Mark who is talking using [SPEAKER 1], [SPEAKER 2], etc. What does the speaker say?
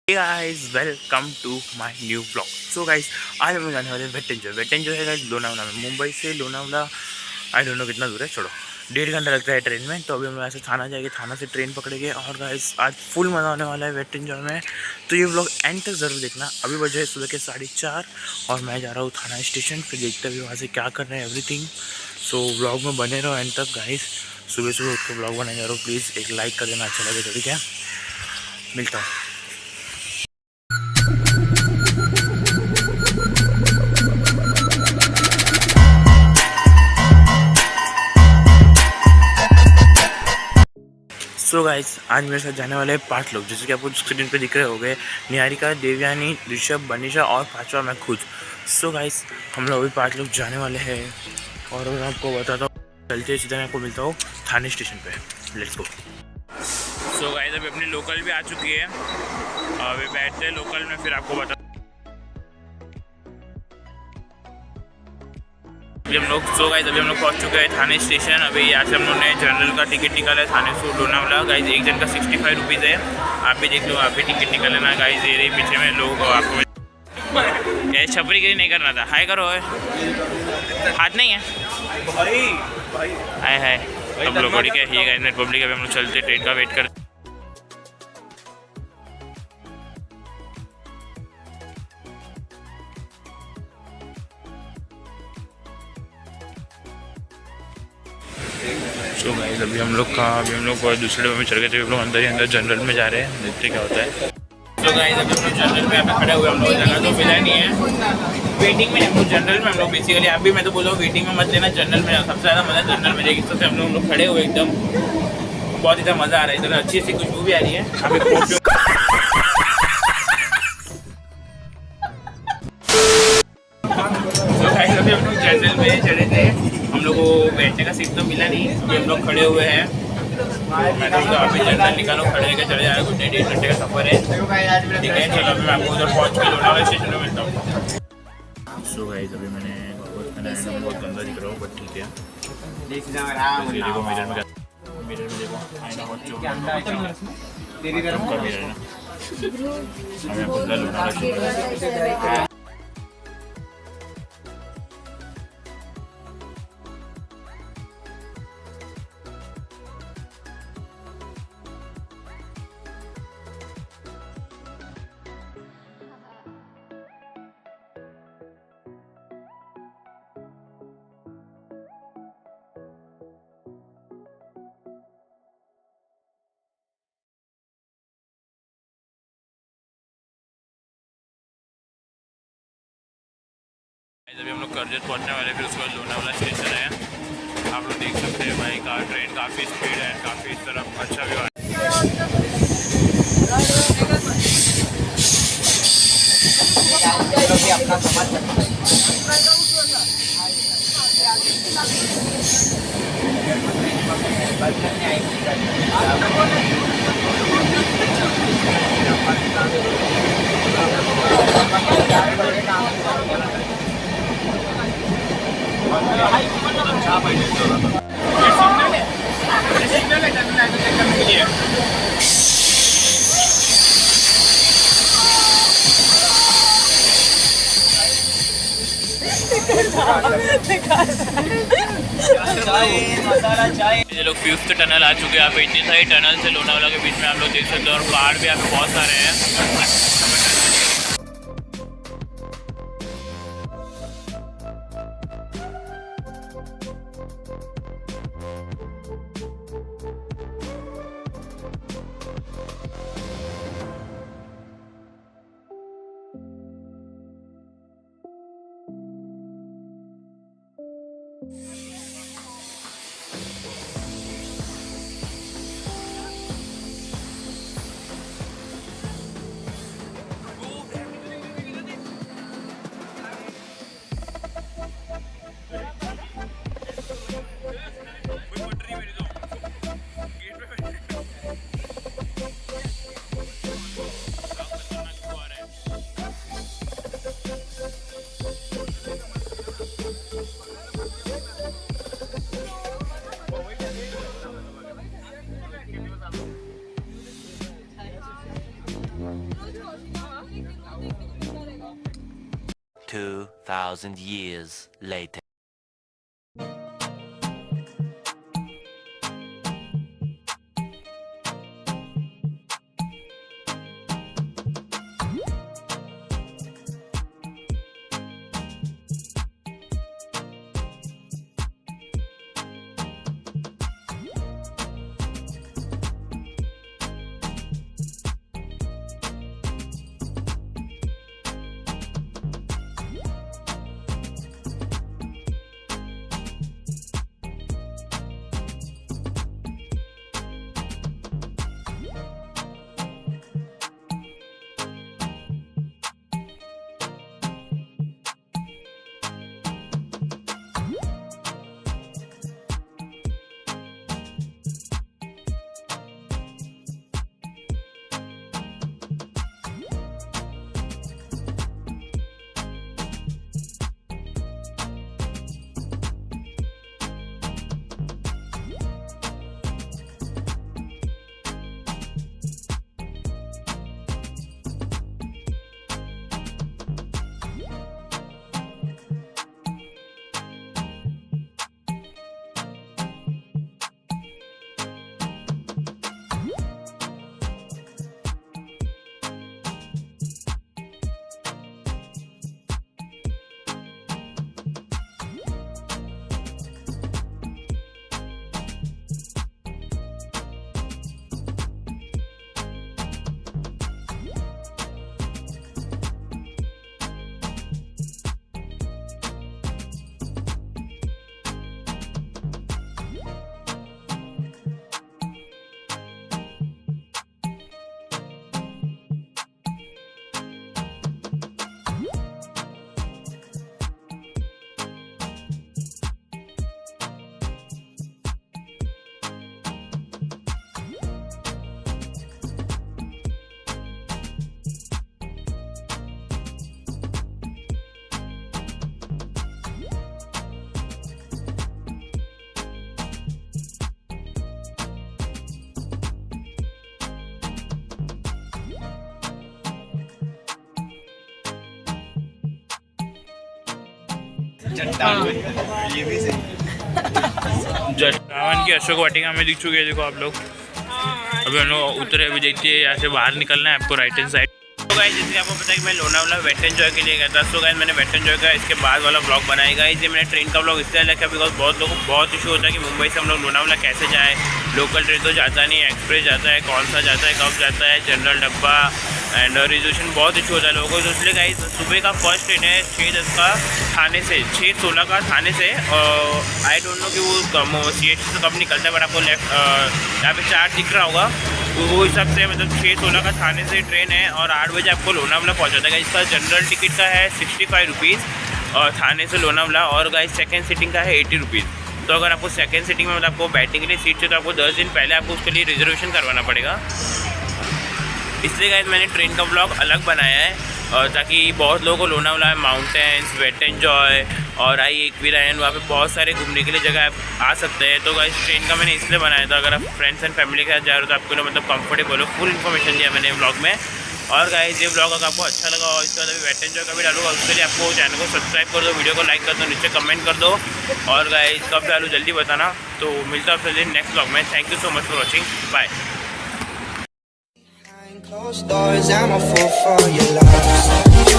[SPEAKER 1] Hey guys, welcome to my new vlog. So guys, आज हम लोग जाने वाले वेट एंजॉय है गाइस लोनावला में। मुंबई से लोनावला आई डोंट नो कितना दूर है, छोड़ो 1.5 घंटा लगता है ट्रेन में। तो अभी हम लोग ऐसे थाना जाएंगे, थाना से ट्रेन पकड़ेंगे। और गाइस आज फुल मज़ा आने वाला है वेट एंजॉय में, तो ये व्लॉग एंड तक ज़रूर देखना। अभी बजे सुबह के 4:30 और मैं जा रहा हूँ थाना स्टेशन। फिर देखते हैं वहाँ से क्या कर रहे हैं एवरीथिंग। सो व्लॉग में बने रहो एंड तक गाइस। सुबह सुबह उठ कर व्लॉग बनाने जा रहा हूँ, प्लीज़ एक लाइक कर देना, अच्छा लगे तो। ठीक है, मिलता हूँ। सो गाइस, आज मेरे साथ जाने वाले हैं 5 लोग, जैसे कि आपको स्क्रीन पे दिख रहे होंगे। निहारिका, देवयानी, ऋषभ, बनीशा और 5वां मैं खुद। सो गाइस, हम लोग अभी 5 लोग जाने वाले हैं। और मैं आपको बताता हूँ, चलते सीधा मैं आपको मिलता हूँ थाने स्टेशन पे। Let's go. सो गाइस, अभी अपनी लोकल भी आ चुकी है। अभी बैठते हैं लोकल में, फिर आपको बता अभी हम लोग पहुंच चुके हैं थाने स्टेशन। अभी यहाँ से हम लोगों ने जनरल का टिकट निकाला है थाने से लोनावला। गाइस एक जन का 65 रुपीज़ है। आप भी देख लो, आप भी टिकट निकाल लेना गाइस। ये रही पीछे में लोग। आपको ये छपरीगिरी नहीं करना था। हाय करो, हाथ नहीं है हाय हाय। हम लोग ठीक है, ये गाइस नेट पब्लिक। अभी हम लोग चलते ट्रेन का वेट करते। सो गाइस, अभी हम लोग दूसरे डब्बे में चढ़ गए थे। हम लोग अंदर ही अंदर जनरल में जा रहे हैं, देखते क्या होता है। सो गाइस, अभी हम लोग जनरल में यहाँ पे खड़े हुए। हम लोग जगह तो मिला नहीं है, वेटिंग में हम लोग जनरल में। हम लोग बेसिकली आप भी, मैं तो बोला वेटिंग में मत लेना, जनरल में सबसे ज़्यादा मज़ा जनरल में जाएगी। सबसे हम लोग खड़े हुए एकदम, बहुत ही ज़्यादा मज़ा आ रहा है। इधर अच्छी सी खुशबू भी आ रही है। अभी हम लोग जनरल में चढ़े थे। हम लोग को बैठने का सीट तो मिला नहीं, अभी हम लोग खड़े हुए हैं। मैं तो अभी जनरल निकालो, खड़े होकर चले जा रहे हैं। कुछ 1.5 घंटे का सफ़र है। ठीक है, चलो अभी मैं आपको उधर पहुँच के लोनावला स्टेशन में मिलता हूँ। सो गाइस, अभी मैंने बहुत गंदा दिख रहा हूँ, बट ठीक है। देखो मिरर में देखो, आईना बहुत चौका मिरर है ना। हमें आपको लोनावला स्टेशन। अभी हम लोग करजत पहुंचने वाले, फिर उसके बाद लोनावला स्टेशन है। आप लोग देख सकते हैं भाई का ट्रेन काफ़ी स्पीड है, काफ़ी इस तरफ अच्छा भी है। ये लोग 5th टनल आ चुके हैं। यहाँ पे इतनी सारी टनल से लोनावला के बीच में आप लोग देख सकते हो। और पहाड़ भी यहाँ पे बहुत सारे हैं।
[SPEAKER 2] 2,000 years later.
[SPEAKER 1] जटावन की अशोक वाटिका में दिख चुके हैं, देखो आप लोग। अभी हम लोग उतरे, अभी देखिए यहाँ से बाहर निकलना है आपको राइट हैंड साइड। तो गाइस जैसे आपको पता है कि मैं लोनावाला वेट एंजॉय के लिए गया था। सो गाइस मैंने वेट एंजॉय का इसके बाद वाला ब्लॉग बनाएगा। इसलिए मैंने ट्रेन का ब्लॉग इसलिए रखा बिकॉज बहुत लोगों को बहुत इशू होता है कि मुंबई से हम लोग लोनावाला कैसे जाएँ। लोकल ट्रेन तो जाता नहीं, एक्सप्रेस जाता है, कौन सा जाता है, कब जाता है, जनरल डब्बा एंड रिजर्वेशन बहुत इशू होता है लोगों को। तो इसलिए गाइस सुबह का फर्स्ट ट्रेन है 6:10 का थाने से, 6:16 का थाने से। आई डोंट नो कि वो CHT से कब निकलता है, बट आपको लेफ्ट यहाँ पे चार्ट दिख रहा होगा, तो वो हिसाब से मतलब 6:16 का थाने से ट्रेन है और 8 बजे आपको लोनावाला पहुँचाता है। इसका जनरल टिकट का है 65 रुपीज़ और थाने से लोनावाला, और गाइस सेकेंड सीटिंग का है 80 रुपीज़। तो अगर आपको सेकेंड सीटिंग में मतलब आपको बैठने के लिए सीट चाहिए तो आपको 10 दिन पहले आपको उसके लिए रिजर्वेशन करवाना पड़ेगा। इसलिए गाइस मैंने ट्रेन का ब्लॉग अलग बनाया है ताकि बहुत लोगों को लोनावाला माउंटेन्स, वेट एंजॉय और एक भी आइलैंड, वहाँ पे बहुत सारे घूमने के लिए जगह आप आ सकते हैं। तो गाइस ट्रेन का मैंने इसलिए बनाया था, अगर आप फ्रेंड्स एंड फैमिली के साथ जा रहे हो तो आपको मतलब कंफर्टेबल हो। फुल इन्फॉर्मेशन दिया मैंने ब्लॉग में। और गाइस ये ब्लॉग अगर आपको अच्छा लगा और इसके बाद अभी वेट एंजॉय का भी डालूंगा, उसके लिए आपको चैनल को सब्सक्राइब कर दो, वीडियो को लाइक कर दो, नीचे कमेंट कर दो, और गाइस कब डालूँ जल्दी बताना। तो मिलता है आपसे नेक्स्ट ब्लॉग में। Thank you so much for watching, bye.
[SPEAKER 3] Closed doors, I'm a fool for your love.